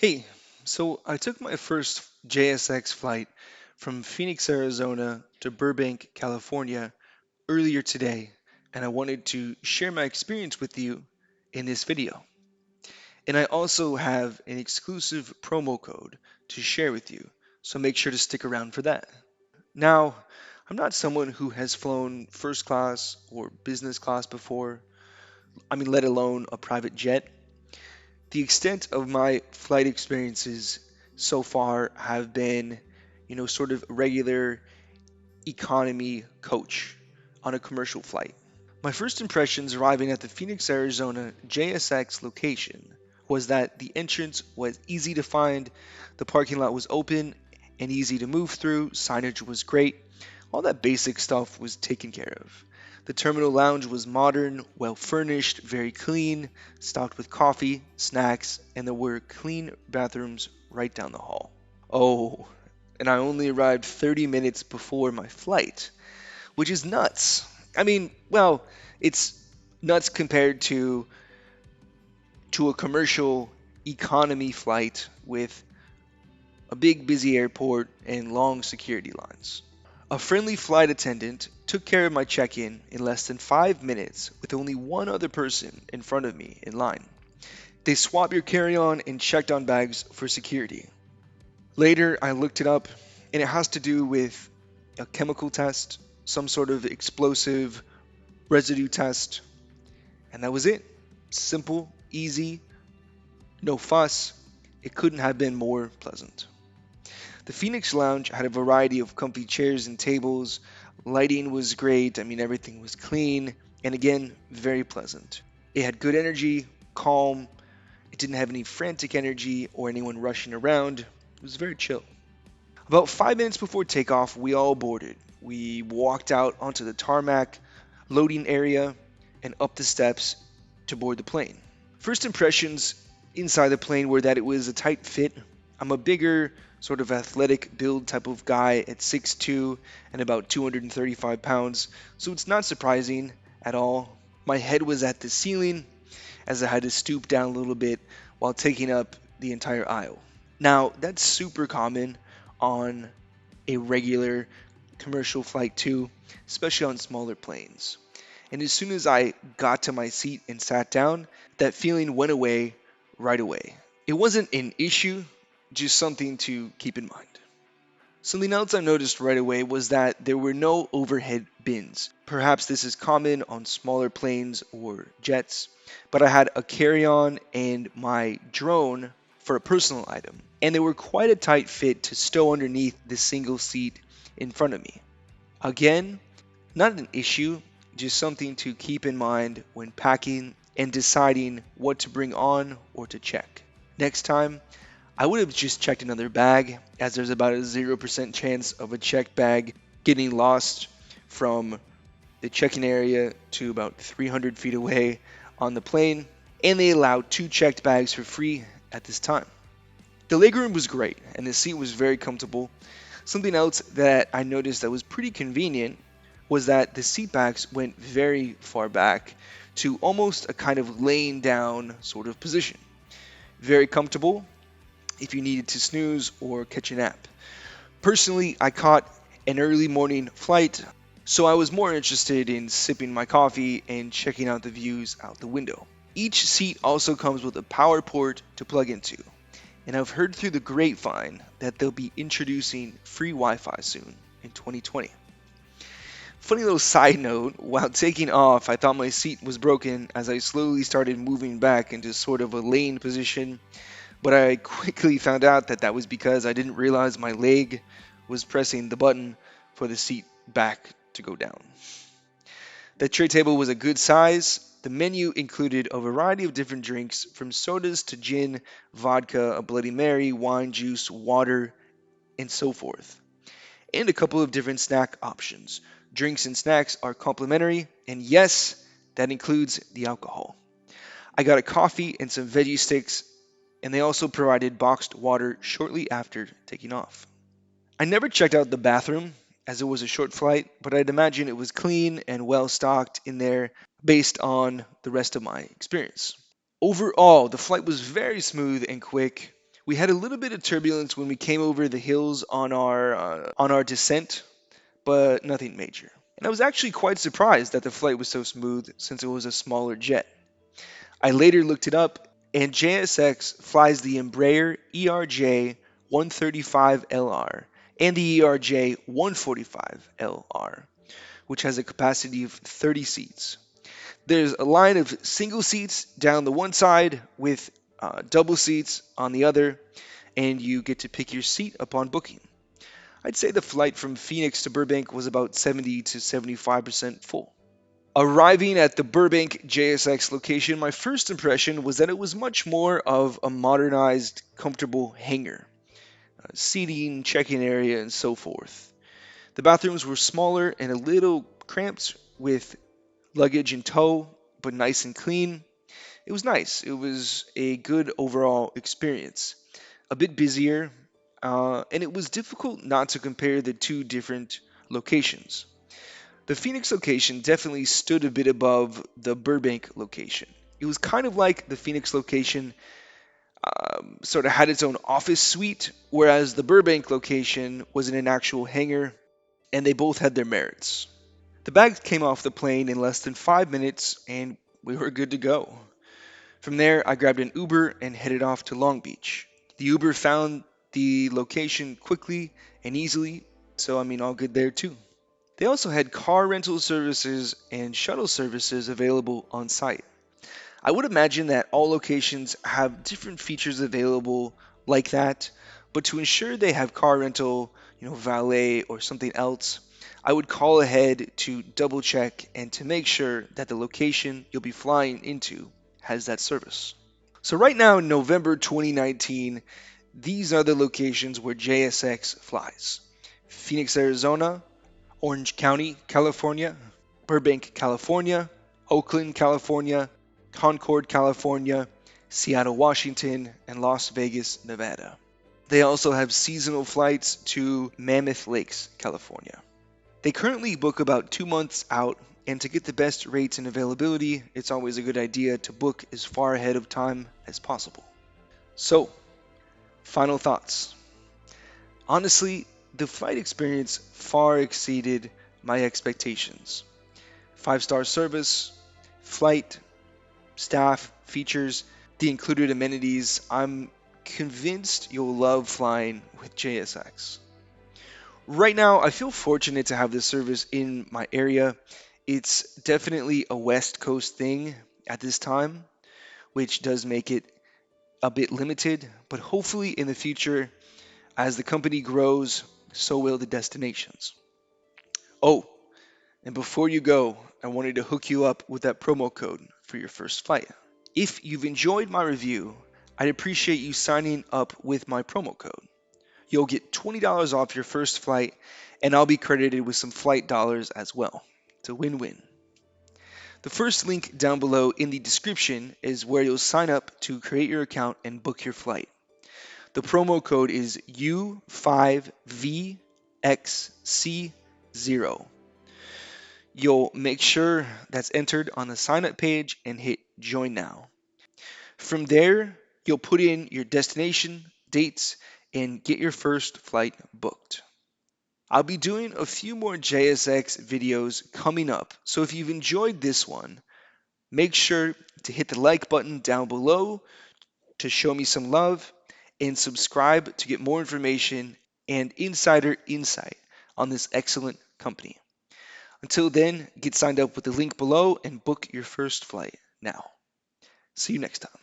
Hey, so I took my first JSX flight from Phoenix, Arizona to Burbank, California earlier today, and I wanted to share my experience with you in this video. And I also have an exclusive promo code to share with you, so make sure to stick around for that. Now, I'm not someone who has flown first class or business class before, let alone a private jet. The extent of my flight experiences so far have been, sort of regular economy coach on a commercial flight. My first impressions arriving at the Phoenix, Arizona JSX location was that the entrance was easy to find, the parking lot was open and easy to move through, signage was great, all that basic stuff was taken care of. The terminal lounge was modern, well furnished, very clean, stocked with coffee, snacks, and there were clean bathrooms right down the hall. Oh, and I only arrived 30 minutes before my flight, which is nuts. It's nuts compared to a commercial economy flight with a big busy airport and long security lines. A friendly flight attendant took care of my check-in in less than 5 minutes with only one other person in front of me in line. They swap your carry-on and checked on bags for security. Later, I looked it up, and it has to do with a chemical test, some sort of explosive residue test, and that was it. Simple, easy, no fuss. It couldn't have been more pleasant. The Phoenix Lounge had a variety of comfy chairs and tables. Lighting was great. Everything was clean and again, very pleasant. It had good energy, calm. It didn't have any frantic energy or anyone rushing around. It was very chill. About 5 minutes before takeoff, we all boarded. We walked out onto the tarmac, loading area, and up the steps to board the plane. First impressions inside the plane were that it was a tight fit. I'm a bigger, sort of athletic build type of guy at 6'2" and about 235 pounds, so it's not surprising at all. My head was at the ceiling as I had to stoop down a little bit while taking up the entire aisle. Now, that's super common on a regular commercial flight too, especially on smaller planes. And as soon as I got to my seat and sat down, that feeling went away right away. It wasn't an issue, just something to keep in mind. Something else I noticed right away was that there were no overhead bins. Perhaps this is common on smaller planes or jets, but I had a carry on and my drone for a personal item, and they were quite a tight fit to stow underneath the single seat in front of me. Again, not an issue, just something to keep in mind when packing and deciding what to bring on or to check. Next time, I would have just checked another bag, as there's about a 0% chance of a checked bag getting lost from the check-in area to about 300 feet away on the plane, and they allowed 2 checked bags for free at this time. The legroom was great, and the seat was very comfortable. Something else that I noticed that was pretty convenient was that the seat backs went very far back to almost a kind of laying down sort of position. Very comfortable if you needed to snooze or catch a nap. Personally, I caught an early morning flight, so I was more interested in sipping my coffee and checking out the views out the window. Each seat also comes with a power port to plug into, and I've heard through the grapevine that they'll be introducing free Wi-Fi soon in 2020. Funny little side note, while taking off, I thought my seat was broken as I slowly started moving back into sort of a laying position, but I quickly found out that that was because I didn't realize my leg was pressing the button for the seat back to go down. The tray table was a good size. The menu included a variety of different drinks, from sodas to gin, vodka, a Bloody Mary, wine, juice, water, and so forth, and a couple of different snack options. Drinks and snacks are complimentary, and yes, that includes the alcohol. I got a coffee and some veggie sticks, and they also provided boxed water shortly after taking off. I never checked out the bathroom as it was a short flight, but I'd imagine it was clean and well stocked in there based on the rest of my experience. Overall, the flight was very smooth and quick. We had a little bit of turbulence when we came over the hills on our descent, but nothing major. And I was actually quite surprised that the flight was so smooth since it was a smaller jet. I later looked it up, and JSX flies the Embraer ERJ 135LR and the ERJ 145LR, which has a capacity of 30 seats. There's a line of single seats down the one side with double seats on the other, and you get to pick your seat upon booking. I'd say the flight from Phoenix to Burbank was about 70 to 75% full. Arriving at the Burbank JSX location, my first impression was that it was much more of a modernized, comfortable hangar. Seating, check-in area, and so forth. The bathrooms were smaller and a little cramped with luggage in tow, but nice and clean. It was nice. It was a good overall experience. A bit busier, and it was difficult not to compare the two different locations. The Phoenix location definitely stood a bit above the Burbank location. It was kind of like the Phoenix location sort of had its own office suite, whereas the Burbank location was in an actual hangar, and they both had their merits. The bags came off the plane in less than 5 minutes, and we were good to go. From there, I grabbed an Uber and headed off to Long Beach. The Uber found the location quickly and easily, so I mean, all good there too. They also had car rental services and shuttle services available on site. I would imagine that all locations have different features available like that, but to ensure they have car rental, valet or something else, I would call ahead to double check and to make sure that the location you'll be flying into has that service. So right now in November 2019, these are the locations where JSX flies. Phoenix, Arizona, Orange County, California, Burbank, California, Oakland, California, Concord, California, Seattle, Washington, and Las Vegas, Nevada. They also have seasonal flights to Mammoth Lakes, California. They currently book about 2 months out, and to get the best rates and availability, it's always a good idea to book as far ahead of time as possible. So, final thoughts. Honestly, the flight experience far exceeded my expectations. 5-star service, flight, staff, features, the included amenities. I'm convinced you'll love flying with JSX. Right now, I feel fortunate to have this service in my area. It's definitely a West Coast thing at this time, which does make it a bit limited, but hopefully in the future, as the company grows, so will the destinations. Oh, and before you go, I wanted to hook you up with that promo code for your first flight. If you've enjoyed my review, I'd appreciate you signing up with my promo code. You'll get $20 off your first flight, and I'll be credited with some flight dollars as well. It's a win-win. The first link down below in the description is where you'll sign up to create your account and book your flight. The promo code is U5VXC0. You'll make sure that's entered on the sign up page and hit join now. From there, you'll put in your destination, dates, and get your first flight booked. I'll be doing a few more JSX videos coming up, so if you've enjoyed this one, make sure to hit the like button down below to show me some love and subscribe to get more information and insider insight on this excellent company. Until then, get signed up with the link below and book your first flight now. See you next time.